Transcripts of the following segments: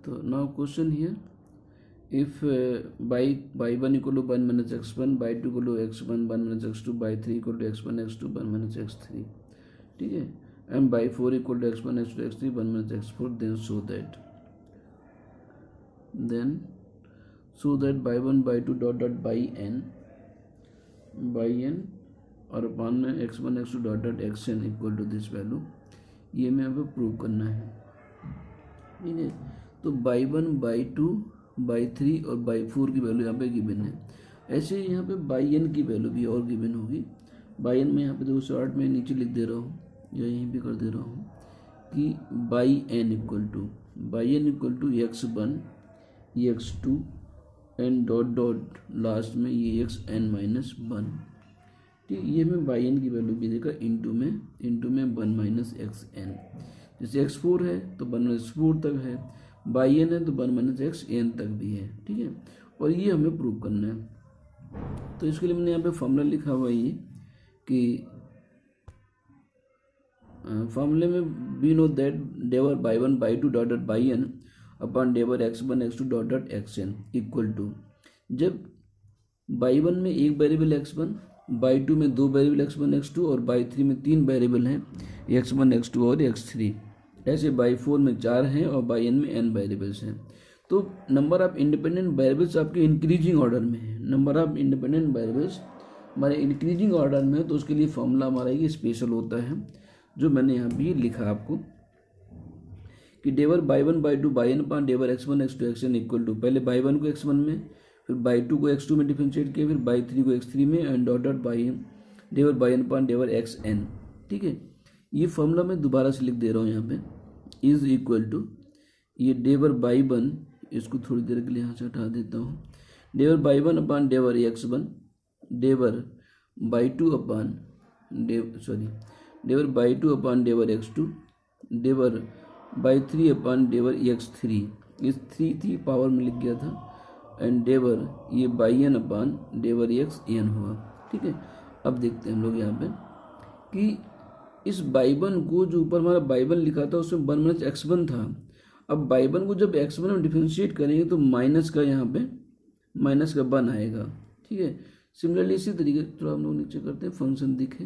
तो now question here, if by 1 equal to 1 minus x1, by 2 equal to x1 1 minus x2, by 3 equal to x1 x2 1 minus x3, ठीक है, and by 4 equal to x1 x2 x3 1 minus x4, then show that by 1 by 2 dot dot by n और upon में x1 x2 dot dot xn equal to this value, ये हमें यहाँ पे prove करना है, ठीक है। तो बाई 1 बाई 2 बाई 3 और बाई 4 की वैल्यू यहाँ पे गिवन है। ऐसे यहाँ पे बाई n की वैल्यू भी और गिवन होगी। बाई n में यहाँ पे देखो शॉर्ट में नीचे लिख दे रहा हूँ या यहीं पे कर दे रहा हूँ कि by n equal to x1 ये x2 and dot dot last में ये xn माइनस 1, ठीक। ये हमें बाई n की वैल्यू भी देगा इंटू में 1 माइनस xn। जैसे x4 है तो 1 माइनस 4 तक है, बाई n है तो 1 माइनस xn तक भी है, ठीक है। और ये हमें प्रूव करना है। तो इसके लिए मैंने यहाँ पे फॉर्मूला लिखा हुआ है ये कि फॉर्मूले में वी नो दैट डेवर Y 1 Y 2 dot dot Y n upon डेवर x1 x2 dot dot xn equal to, जब बाई 1 में एक वेरिएबल x1, बाई 2 में दो वेरिएबल x1 x2 और बाई 3 में तीन वेरिएबल हैं x1 x2 और x3, ऐसे बाई 4 में 4 हैं और बाई n में n वेरिएबल्स हैं। तो नंबर ऑफ इंडिपेंडेंट वेरिएबल्स आपके इंक्रीजिंग ऑर्डर में है, नंबर ऑफ इंडिपेंडेंट वेरिएबल्स हमारे इंक्रीजिंग ऑर्डर में है। तो उसके लिए फॉर्मूला हमारा ये स्पेशल होता है जो मैंने यहाँ भी लिखा आपको कि डेवर Y 1 Y 2 Y n upon डेवर x1 x2 xn equal to, पहले बाई 1 को x1 में, फिर बाई 2 को x2 में डिफरेंशिएट किया, फिर बाई 3 को x3 में and dot dot Y n डेवर बाई n अपॉन डेवर xn, ठीक है। ये फॉर्मूला मैं दोबारा से लिख दे रहा हूँ यहाँ पे, इज इक्वल टू ये डेवर बाई 1, इसको थोड़ी देर के लिए यहाँ से हटा देता हूँ, डेवर बाई 1 अपॉन डेवर x1, डेवर बाई 2 अपॉन डेवर बाई 2 अपॉन डेवर x2, डेवर बाई 3 अपॉन डेवर x3, इस 3 पावर में लिख गया था, एंड डेवर ये बाई n अपॉन डेवर xn हुआ, ठीक है। अब देखते हैं हम लोग यहाँ पे कि इस बाई 1 को जो ऊपर हमारा बाई 1 लिखा था उसमें 1 माइनस x1 था। अब बाई 1 को जब x1 में डिफरेंशिएट करेंगे तो माइनस का यहाँ पे माइनस का 1 आएगा, ठीक है। सिमिलरली इसी तरीके थोड़ा हम लोग नीचे करते हैं, फंक्शन दिखे,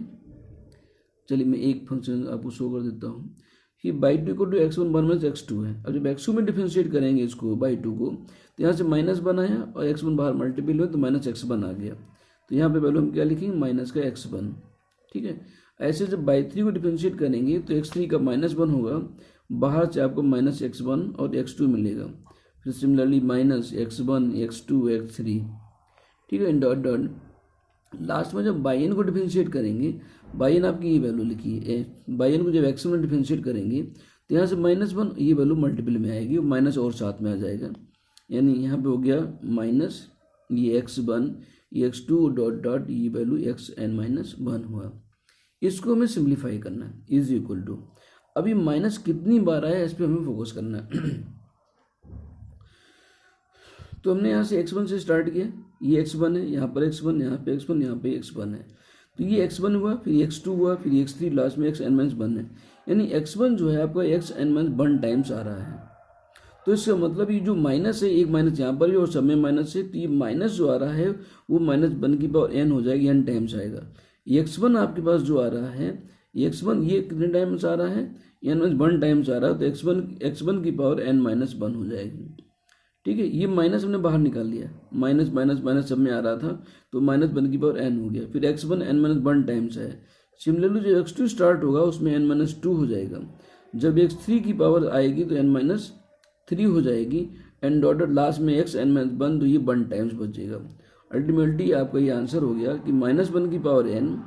चलिए मैं एक फंक्शन आपको शो कर देता हूँ कि by 2 equal to x1 1 minus x2 है। अब जब x2 में डिफरेंशिएट करेंगे इसको बाई 2 को तो यहाँ से माइनस 1 आया और x1 बाहर मल्टीपल हुआ तो माइनस x1 आ गया। तो यहाँ पे वैल्यू हम क्या लिखेंगे, माइनस का x1, ठीक है। ऐसे जब बाई 3 को डिफरेंशिएट करेंगे तो x3 का माइनस 1 होगा, बाहर से आपको माइनस x1 और x2 मिलेगा, फिर similarly minus x1 x2 x3, ठीक है, डॉट डॉट लास्ट में जब बाई n को डिफरेंशिएट करेंगे, बाई n आपकी ये वैल्यू लिखी है, बाई n को जब x1 में डिफरेंशिएट करेंगे तो यहाँ से माइनस 1 ये वैल्यू मल्टीपल में आएगी, माइनस और साथ में आ जाएगा, यानी यहाँ पे हो गया माइनस ये x1 ये x2 डॉट डॉट ये वैल्यू xn माइनस 1 हुआ। इसको हमें सिंप्लीफाई करना है, इज इक्वल टू, अभी माइनस कितनी बार आया इस पर हमें फोकस करना है। तो हमने यहाँ से x1 से स्टार्ट किया, ये x1 है, यहाँ पर x1, यहाँ पे x1, यहाँ पे x1 है, तो ये x1 हुआ, फिर x2 हुआ, फिर x3, लास्ट में xn माइनस 1 है, यानी x1 जो है आपका xn माइनस 1 टाइम्स आ रहा है। तो इसका मतलब ये जो माइनस है, एक माइनस यहाँ पर भी और सब में माइनस है, तो ये माइनस जो आ रहा है वो माइनस 1 की पावर n हो जाएगी, n टाइम्स आएगा। x1 आपके पास जो आ रहा है, x1 ये कितने टाइम्स आ रहा है, n माइनस 1 टाइम्स आ रहा है, तो x1 की पावर n माइनस 1 हो जाएगी, ठीक है। ये माइनस हमने बाहर निकाल लिया, माइनस माइनस माइनस सब में आ रहा था तो माइनस 1 की पावर n हो गया, फिर x1 n माइनस 1 टाइम्स है। सिमिलरली जो x2 स्टार्ट होगा उसमें n माइनस 2 हो जाएगा, जब x3 की पावर आएगी तो n माइनस 3 हो जाएगी, एंड डॉट लास्ट में xn माइनस 1, तो ये 1 टाइम्स बचेगा। अल्टीमेटली आपका ये आंसर हो गया कि माइनस 1 की पावर n,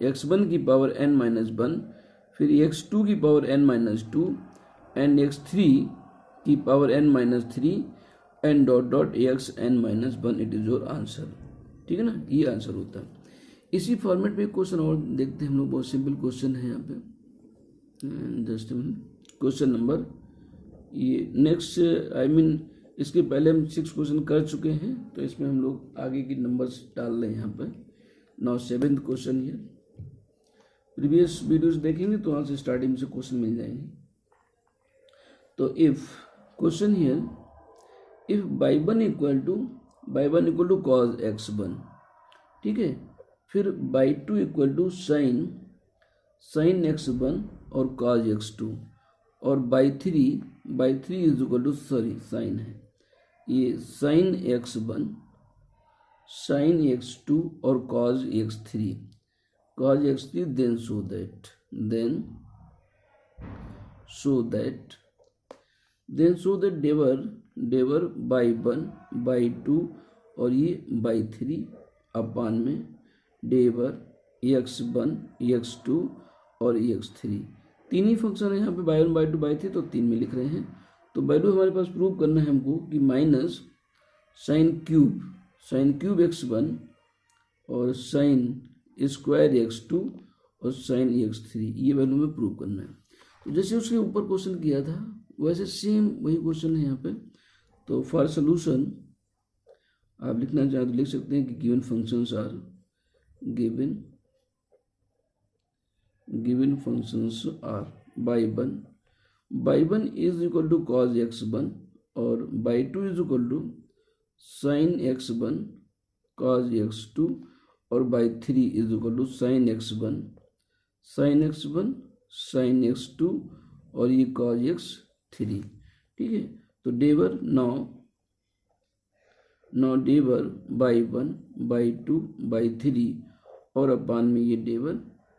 x1 की पावर n माइनस 1, फिर x2 की power n minus 2 and x3 की power n minus 3 and dot dot xn minus 1, it is your answer, ठीक है ना। ये आंसर होता है। इसी फॉर्मेट में क्वेश्चन और देखते हैं हम लोग, बहुत सिंपल क्वेश्चन है यहाँ पे, जस्ट क्वेश्चन नंबर ये नेक्स्ट, आई मीन इसके पहले हम 6 क्वेश्चन कर चुके हैं, तो इसमें हम लोग आगे की नंबर्स डाल रहे हैं यहाँ पर। नाउ 7th क्वेश्चन ये, प्रीवियस वीडियोस देखेंगे तो वहाँ से स्टार्टिंग से क्वेश्चन मिल जाएंगे। तो if question here if y1 equal to cos x1, ठीक है, फिर y2 equal to sine x1 और कॉज x2, और by3 is equal to sign है ये साइन x1 साइन x2 और कॉज x3 देन सो दैट डेवर by1 by2 और ये by3 अपान में डेवर x1 x2 और x3, तीन ही फंक्शन है यहाँ पे by1 by2 by3, तो तीन में लिख रहे हैं। तो वैल्यू हमारे पास प्रूव करना है हमको कि माइनस साइन क्यूब x1 और साइन स्क्वायर x2 और साइन x3, ये वैल्यू में प्रूव करना है। तो जैसे उसके ऊपर क्वेश्चन किया था वैसे सेम वही क्वेश्चन है यहाँ पे। तो फॉर सोल्यूशन आप लिखना चाहें तो लिख सकते हैं कि given functions are given functions are by1 is equal to cos x1 और by2 is equal to sine x1 cos x2 और by3 is equal to sine x1 sign x2 और ये कॉज x3, ठीक है। तो डेवर नाउ डेवर by1 by2 by3 और upon में ये डेवर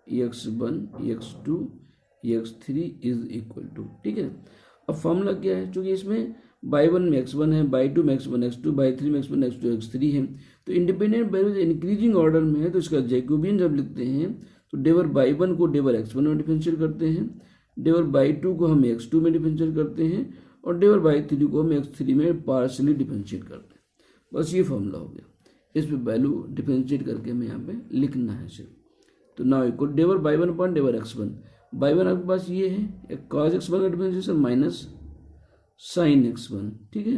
x1 x2 x3 is equal to, ठीक है। अब फॉर्मूला क्या है, क्योंकि इसमें by1 में x1 है, by2 में x1 x2 by3 में x1 x2 x3 है, तो इंडिपेंडेंट वैल्यूज इंक्रीजिंग ऑर्डर में है, तो इसका जैकोबियन जब लिखते हैं तो डेवर by1 को डेवर x1 में डिफरेंशिएट करते हैं, डेवर by2 को हम x2 में डिफरेंशिएट करते हैं और डेवर by3 को हम x3 में पार्शियली डिफरेंशिएट करते हैं। बस ये फॉर्मूला हो गया, इस पे वैल्यू डिफरेंशिएट करके हमें यहाँ पे लिखना है सिर्फ। तो नाउ इक्वल डेवर by1 अपॉन डेवर x1, by1 आपके पास ये है कॉज x1 का डिफरेंशिएशन माइनस साइन x1, ठीक है।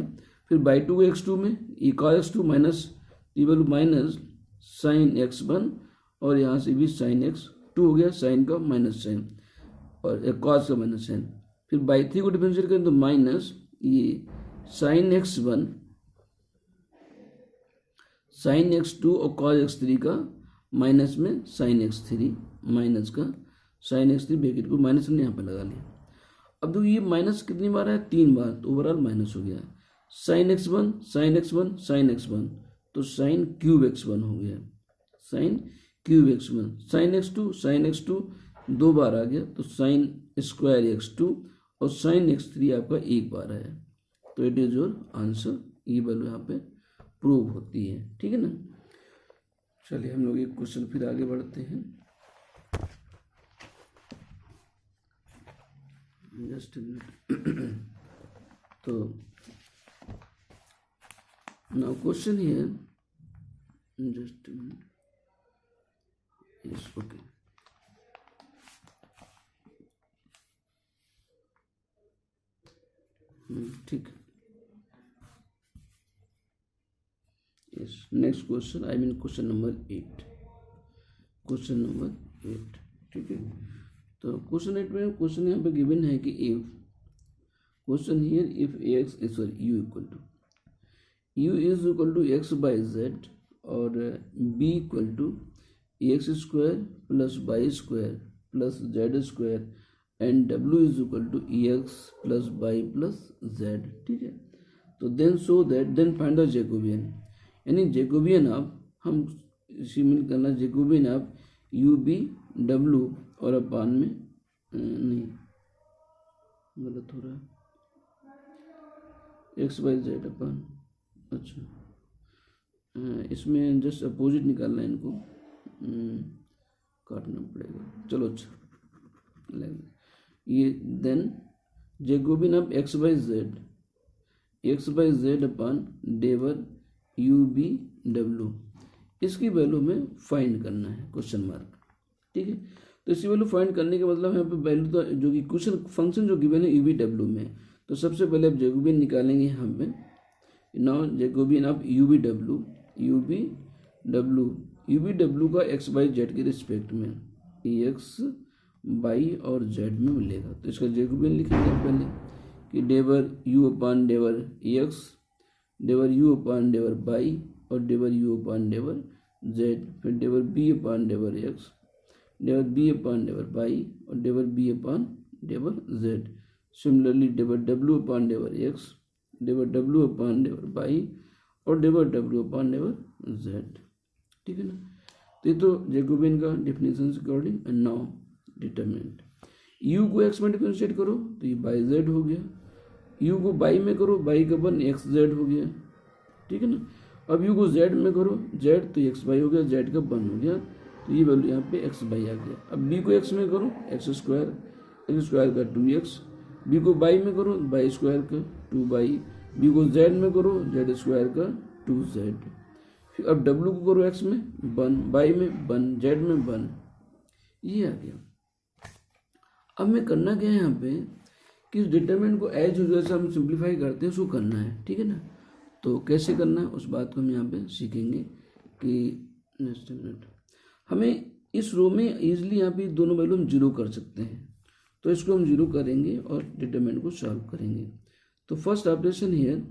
फिर by2 को x2 में ये कॉज x2 माइनस ये वैल्यू माइनस साइन x1 और यहाँ से भी साइन x2 हो गया, साइन का माइनस साइन और कॉज का माइनस साइन। फिर by3 को डिफरेंशिएट करें तो माइनस ये साइन x1 साइन x2 और कॉज x3 का माइनस में साइन x3 माइनस का साइन x3 ब्रैकेट को माइनस हमने यहाँ पे लगा लिया। अब देखो ये माइनस कितनी बार है, 3 बार, तो ओवरऑल माइनस हो गया sign x1 sign x1 sign x1, तो साइन क्यूब x1 हो गया, sine cube x1, sign x2 2 बार आ गया, तो साइन स्क्वायर x2 और साइन x3 आपका 1 बार आया। तो इट इज योर आंसर, ये वैल्यू यहाँ पे प्रूव होती है, ठीक है ना। चलिए हम लोग एक क्वेश्चन फिर आगे बढ़ते हैं। जस्ट तो now question here, just yes okay, ठीक है। Yes next question, I mean question number 8, ठीक है। तो क्वेश्चन 8 में क्वेश्चन यहाँ पे गिवन है कि if question here if u is equal to x by z और b equal to x square plus y square plus z square and w is equal to x plus y plus z, ठीक है। तो then find the Jacobian, यानी Jacobian आप हम इसी में करना, जैकोबियन आप यू बी डब्लू और अपान में नहीं गलत हो रहा है, एक्स बाई जेड अपान, अच्छा इसमें जस्ट अपोजिट निकालना है, इनको काटना पड़ेगा, चलो अच्छा ये देन जैकोबियन आप एक्स बाई जेड अपान डेवर यू बी डब्लू, इसकी वैल्यू में फाइंड करना है क्वेश्चन मार्क, ठीक है। तो इसकी वैल्यू फाइंड करने के मतलब यहाँ पे वैल्यू तो जो कि क्वेश्चन फंक्शन जो गिवन है यू बी डब्ल्यू में, तो सबसे पहले आप जैकोबियन निकालेंगे यहाँ पे। नाउ जैकोबियन आप यू बी डब्ल्यू का एक्स बाई जेड के रिस्पेक्ट में एक्स बाई और जेड में मिलेगा, तो इसका जैकोबियन लिखेंगे पहले कि डेवर u अपान डेवर x, डेवर u अपान डेवर y और डेवर u अपान डेवर z, फिर डेवर b अपान डेवर x, डेवर b अपान डेवर y और डेवर b अपान डेवर z। सिमिलरली डेवर w अपान डेवर x, डेवर w अपान डेवर y और डेवर w अपान डेवर z। ठीक है ना। तो ये तो जैकोबियन का definition according. And now determinant, u को x में डिफरेंशिएट करो तो ये बाई जेड हो गया, u को y में करो y का वन एक्स जेड हो गया। ठीक है ना। अब u को z में करो z तो एक्स वाई हो गया, z का वन हो गया, तो ये वैल्यू यहाँ पे एक्स वाई आ गया। अब b को x में करो एक्स स्क्वायर का 2x, b को y में करो y स्क्वायर का 2y, b को z में करो z स्क्वायर का 2z। फिर अब w को करो x में 1, y में 1, z में 1, ये आ गया। अब मैं करना क्या है यहाँ पे कि उस डिटरमिनेंट को एज यूजुअल से हम सिंप्लीफाई करते हैं उसको करना है। ठीक है ना। तो कैसे करना है उस बात को हम यहाँ पे सीखेंगे कि नेक्स्ट मिनट हमें इस रो में इजीली यहाँ पे दोनों वैल्यू हम जीरो कर सकते हैं, तो इसको हम जीरो करेंगे और डिटरमिनेंट को सॉल्व करेंगे। तो फर्स्ट ऑपरेशन हियर,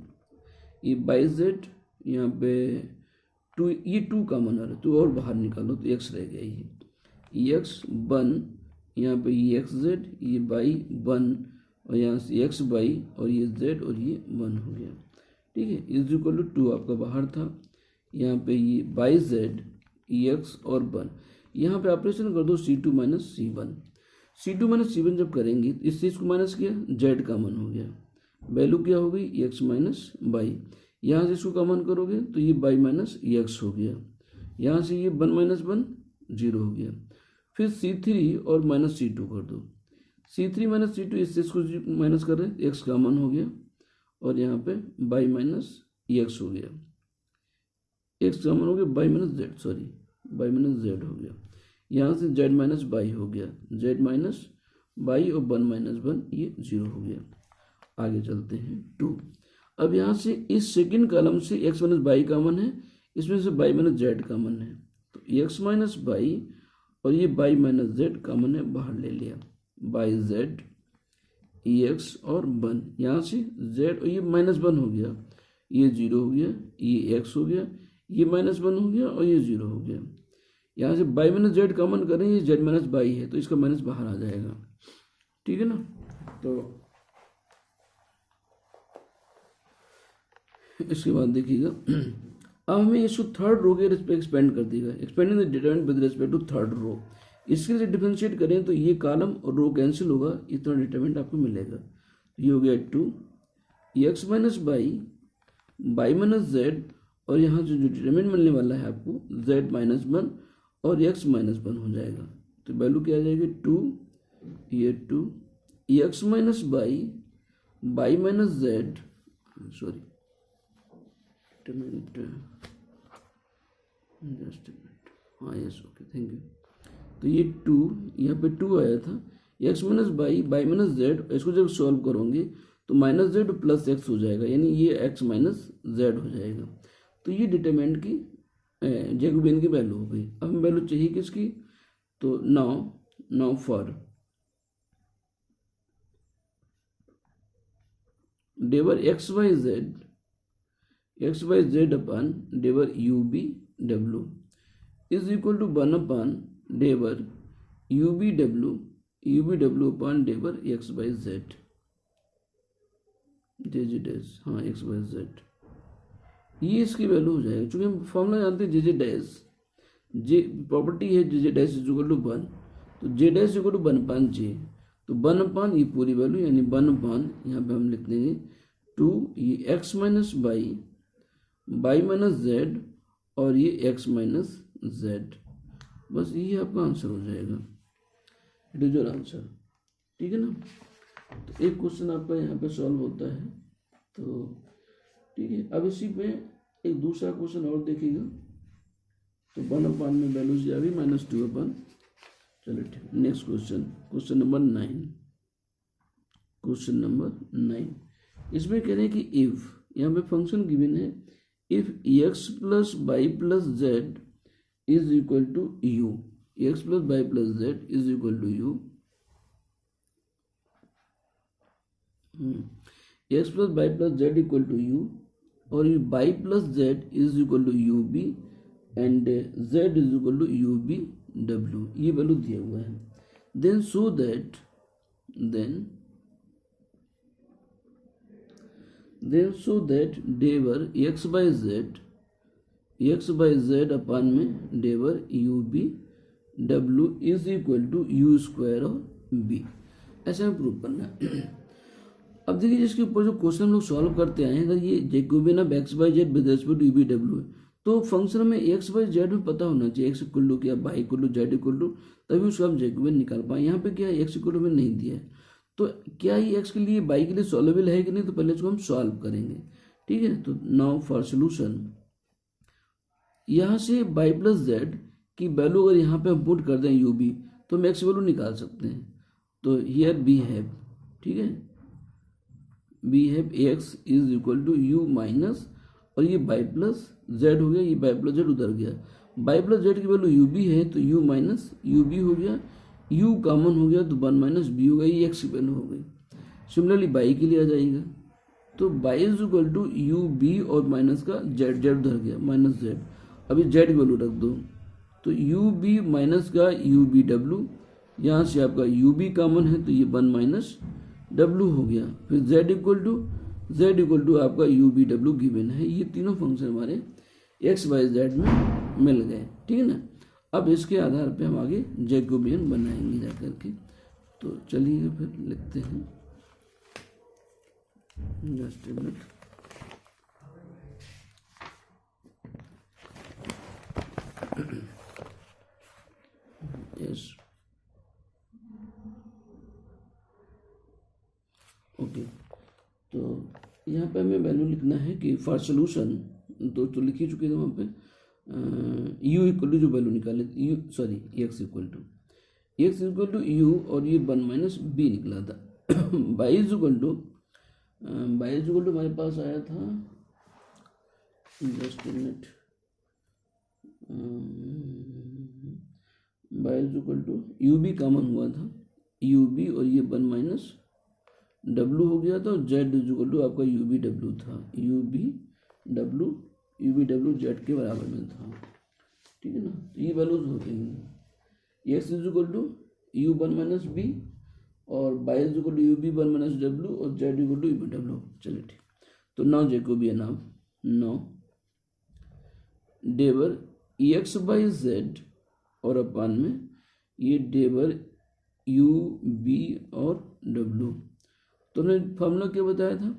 ये बाई जेड यहाँ पे 2, ये 2 कॉमन आ रहा है तो और बाहर निकालो तो x रह गया, ये x 1, यहाँ पे ये एक्स जेड, ये बाई 1 और यहाँ से एक्स बाई और ये z और ये 1 हो गया। ठीक है। इज इक्वल टू 2 आपका बाहर था, यहाँ पे ये बाई जेड एक्स और 1, यहाँ पे ऑपरेशन कर दो c2 minus c1। c2 minus c1 जब करेंगे तो इस चीज़ को माइनस किया, z कॉमन हो गया, वैल्यू क्या हो गई x माइनस बाई, यहाँ से इसको कॉमन करोगे तो ये बाई माइनस x हो गया, यहाँ से ये 1 माइनस 1 0 हो गया। फिर c3 और माइनस c2 कर दो, c3 माइनस c2 इससे इसको माइनस कर रहे हैं, x कॉमन हो गया और यहाँ पे बाई माइनस x हो गया, x कॉमन हो गया, by minus z, sorry by minus z हो गया, यहाँ से z माइनस बाई हो गया, z माइनस बाई और 1 माइनस 1 ये 0 हो गया। आगे चलते हैं 2। अब यहाँ से इस सेकंड कॉलम से x माइनस बाई कॉमन है, इसमें से बाई माइनस z कॉमन है, तो x माइनस बाई और ये बाई माइनस z कॉमन है, बाहर ले लिया, बाई z एक्स और 1, यहाँ से z और ये माइनस 1 हो गया, ये 0 हो गया, ये x हो गया, ये माइनस 1 हो गया और ये 0 हो गया। यहाँ से बाई माइनस z कॉमन करें, ये z माइनस बाई है तो इसका माइनस बाहर आ जाएगा। ठीक है ना। तो इसके बाद देखिएगा, अब हमें इसको थर्ड रो के रिस्पेक्ट एक्सपेंड कर देगा, expanding the determinant with respect to third row. इसके लिए डिफरेंशिएट करें तो ये कॉलम और रो कैंसिल होगा, इतना डिटरमिनेंट आपको मिलेगा। ये हो गया 2 x minus by minus Z और यहाँ से जो डिटरमिनेंट मिलने वाला है आपको z माइनस 1 और x माइनस 1 हो जाएगा। तो वैल्यू क्या आ जाएगी 2, ये 2 x minus by minus Z, sorry just हाँ यस ओके थैंक यू। तो ये 2 यहाँ पे 2 आया था, x minus by minus Z, इसको जब सॉल्व करोगे तो माइनस जेड प्लस एक्स हो जाएगा, यानी ये एक्स माइनस जेड हो जाएगा। तो ये डिटरमिनेंट की जैकोबियन की वैल्यू हो गई। अब हमें वैल्यू चाहिए किसकी, तो नाउ फॉर डेवर एक्स वाई जेड अपन डेवर you B W is equal to 1 upon डेवर यू बी डब्ल्यू अपन डेवर X Y Z J dash, हाँ एक्स वाई जेड, ये इसकी वैल्यू हो जाएगी। चूंकि हम फॉर्मूला जानते हैं जे डैश, जे प्रॉपर्टी है J dash is equal to 1, तो जे डैश इक्वल टू 1 अपान जे, तो 1 अपान ये पूरी वैल्यू यानी 1 अपान यहाँ पे हम लिख देंगे 2 ये x minus by minus Z और ये एक्स माइनस जेड, बस ये आपका आंसर हो जाएगा, इट इज योर आंसर। ठीक है ना। तो एक क्वेश्चन आपका यहाँ पे सॉल्व होता है। तो ठीक है, अब इसी पे एक दूसरा क्वेश्चन और देखिएगा। तो 1 अपान में वैल्यूज आ गई -2 अपान, चलो ठीक। Next question number 9, question number 9, इसमें कह रहे हैं कि इफ, यहाँ पे फंक्शन गिवन है, if x plus y plus z is equal to u, x plus y plus z is equal to u, x plus y plus z equal to u, और ये y plus z is equal to you v and z is equal to you B डब्ल्यू, ये value दिया हुआ है। Then so that डेवर x by Z upon में डेवर you B W is equal to u square और b, ऐसा हमें प्रूव करना है। अब देखिए जिसके ऊपर जो क्वेश्चन हम लोग सॉल्व करते आए हैं, अगर ये Jacobian of x by z with respect to you B डब्ल्यू है, तो फंक्शन में एक्स बाई जेड में पता होना चाहिए, एक्स इक्वल टू क्या, y equal to z equal to, तभी उसको हम जैकोबियन निकाल पाए। यहाँ पे क्या है, एक्स इक्वल टू में नहीं दिया है, तो क्या ये एक्स के लिए बाई के लिए सॉल्वेबल है कि नहीं, तो पहले इसको हम सॉल्व करेंगे। ठीक है, तो नाउ फॉर सोल्यूशन, यहाँ से बाई प्लस जेड की वैल्यू अगर यहाँ पे हम पुट कर दें यू बी, तो हम एक्स वैल्यू निकाल सकते हैं। तो हियर बी हैव, ठीक है, we have x is equal to u minus, और ये बाई प्लस जेड हो गया, ये बाई प्लस जेड उधर गया, बाई प्लस जेड की वैल्यू यू बी है तो यू माइनस यू बी हो गया, यू कॉमन हो गया तो 1 माइनस बी हो गया, ये एक्स की वैल्यू हो गई। सिमिलरली बाई के लिए आ जाएगा, तो y is equal to you B और माइनस का जेड, जेड उधर गया माइनस जेड, अभी जेड की वैल्यू रख दो, तो यू बी माइनस का यू बी डब्ल्यू, यहाँ से आपका यू बी कॉमन है तो ये 1 माइनस डब्ल्यू हो गया, फिर जेड इक्वल टू आपका यू बी डब्ल्यू गिवन है। ये तीनों फंक्शन हमारे एक्स वाई जेड में मिल गए, ठीक है ना। अब इसके आधार पे हम आगे जैकोबियन बनाएंगे जा करके, तो चलिए फिर लिखते हैं, just a minute. Yes, okay, तो यहाँ पे हमें वैल्यू लिखना है कि फॉर सोल्यूशन, तो लिख ही चुके थे वहाँ पे, यू इक्वल टू जो वैल्यू निकाले, u sorry x equal to u, और ये 1 माइनस बी निकला था। बाई इज इक्वल टू हमारे पास आया था, just a minute, y is equal to you v common हुआ था, यू बी और ये 1 माइनस डब्लू हो गया था, और जेड इज इक्वल टू आपका यू बी डब्लू था, यू बी डब्लू जेड के बराबर में था, ठीक है ना। तो ये वैल्यूज होते हैं, X is equal to U 1 minus V, और Y is equal to you V 1 minus W, और Z equal to you V W. चलिए ठीक, तो नाउ जैकोबियन ऑफ, नाउ डेवर एक्स बाई जेड और अपान में ये डेवर यू बी और डब्लू, तो हमने फॉर्मूला क्या बताया था,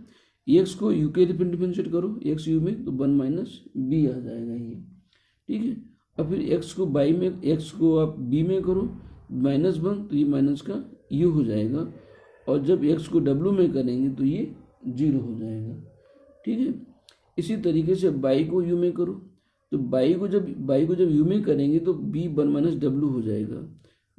एक्स को यू के डिफरेंशिएट करो, एक्स यू में तो 1 माइनस बी आ जाएगा ये, ठीक है। अब फिर एक्स को बाई में, एक्स को आप बी में करो -1, तो ये माइनस का यू हो जाएगा, और जब एक्स को डब्लू में करेंगे तो ये 0 हो जाएगा, ठीक है। इसी तरीके से बाई को यू में करो, तो बाई को जब यू में करेंगे तो बी 1 माइनस डब्लू हो जाएगा,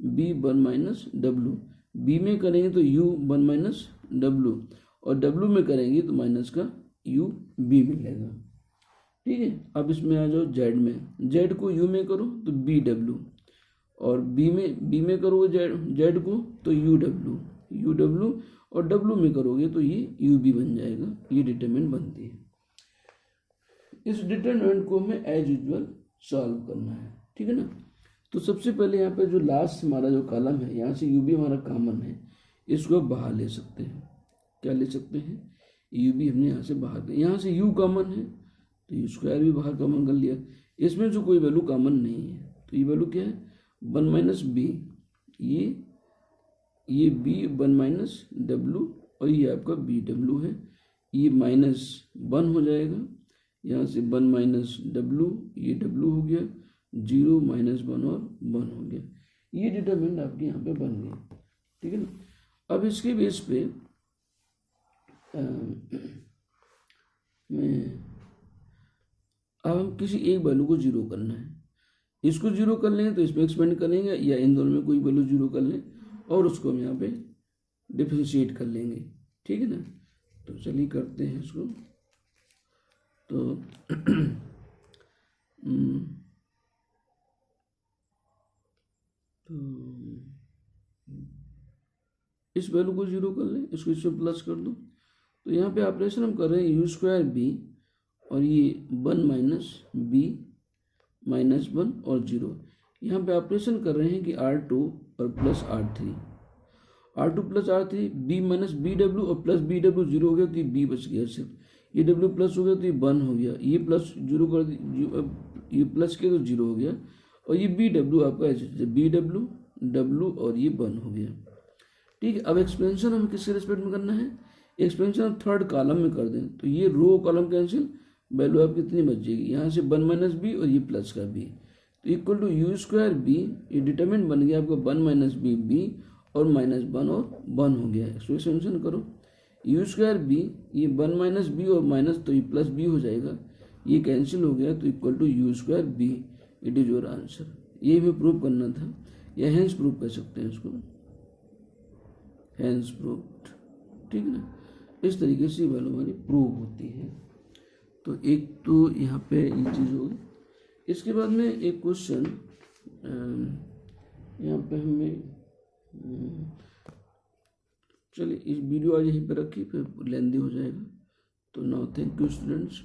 बी 1 माइनस डब्लू, बी में करेंगे तो यू 1 माइनस डब्लू, और डब्लू में करेंगे तो माइनस का यू बी मिलेगा, ठीक है। अब इसमें आ जाओ जेड में, जेड को यू में करो तो बी डब्लू, और बी में करोगे जेड को तो यू डब्लू, और डब्लू में करोगे तो ये यू बी बन जाएगा, ये डिटरमिनेंट बनती है। इस डिटरमिनेंट को हमें एज यूजुअल सॉल्व करना है, ठीक है ना। तो सबसे पहले यहाँ पे जो लास्ट हमारा जो कॉलम है, यहाँ से यू बी हमारा कॉमन है, इसको बाहर ले सकते हैं, क्या ले सकते हैं, यू बी हमने यहाँ से बाहर किया, यहाँ से यू कॉमन है तो यू स्क्वायर भी बाहर कॉमन कर लिया, इसमें जो कोई वैल्यू कॉमन नहीं है, तो ये वैल्यू क्या है 1 माइनस बी, ये बी 1 माइनस डब्लू, और ये आपका बी डब्लू है, ये -1 हो जाएगा, यहाँ से 1 माइनस डब्लू, ये डब्लू हो गया, 0 -1 और 1 हो गया, ये डिटरमिनेंट आपके यहाँ पे बन गई, ठीक है ना। अब इसके बेस पे अब हम किसी एक वैल्यू को 0 करना है, इसको 0 कर लेंगे तो इसमें एक्सपेंड करेंगे, या इन दोनों में कोई वैल्यू 0 कर लें और उसको हम यहाँ पे डिफरेंशिएट कर लेंगे, ठीक है ना। तो चलिए करते हैं इसको, तो इस वैल्यू को जीरो कर लें, इसको इसमें प्लस कर दो। तो यहाँ पे ऑपरेशन हम कर रहे हैं यू स्क्वायर बी और ये 1 माइनस बी माइनस 1 और 0। यहाँ पे ऑपरेशन कर रहे हैं कि R2 और plus R2 plus R3 v minus v डब्ल्यू और प्लस बी डब्ल्यू जीरो हो गया तो ये बी बच गया सिर्फ, ये डब्ल्यू प्लस हो गया तो ये 1 हो गया, ये प्लस जीरो कर ये प्लस किया तो 0 हो गया, और ये बी डब्ल्यू आपका ऐसे बी डब्ल्यू डब्ल्यू और ये 1 हो गया। ठीक है, अब एक्सपेंशन हमें किसके रिस्पेक्ट में करना है, एक्सपेंशन हम थर्ड कॉलम में कर दें तो ये रो कॉलम कैंसिल, वैल्यू आपकी कितनी बच जाएगी, यहाँ से 1 माइनस बी और ये प्लस का बी, तो equal to u square v, ये डिटरमिनेंट बन गया आपका 1 माइनस बी बी और माइनस 1 और 1 हो गया। इसको एक्सपेंशन करो, यू स्क्वायर बी, ये 1 माइनस बी और माइनस तो ये प्लस बी हो जाएगा, ये कैंसिल हो गया तो equal to u square v, it is your answer. ये हमें प्रूव करना था, या हैंस प्रूव कर सकते हैं इसको, हैंस प्रूव्ड। ठीक है ना, इस तरीके से वैल्यू हमारी प्रूव होती है। तो एक तो यहाँ पे ये चीज़ होगी। इसके बाद में एक क्वेश्चन यहाँ पे हमें, चलिए इस वीडियो आज यहीं पे रखी, फिर लेंदी हो जाएगा। तो नाउ थैंक यू स्टूडेंट्स।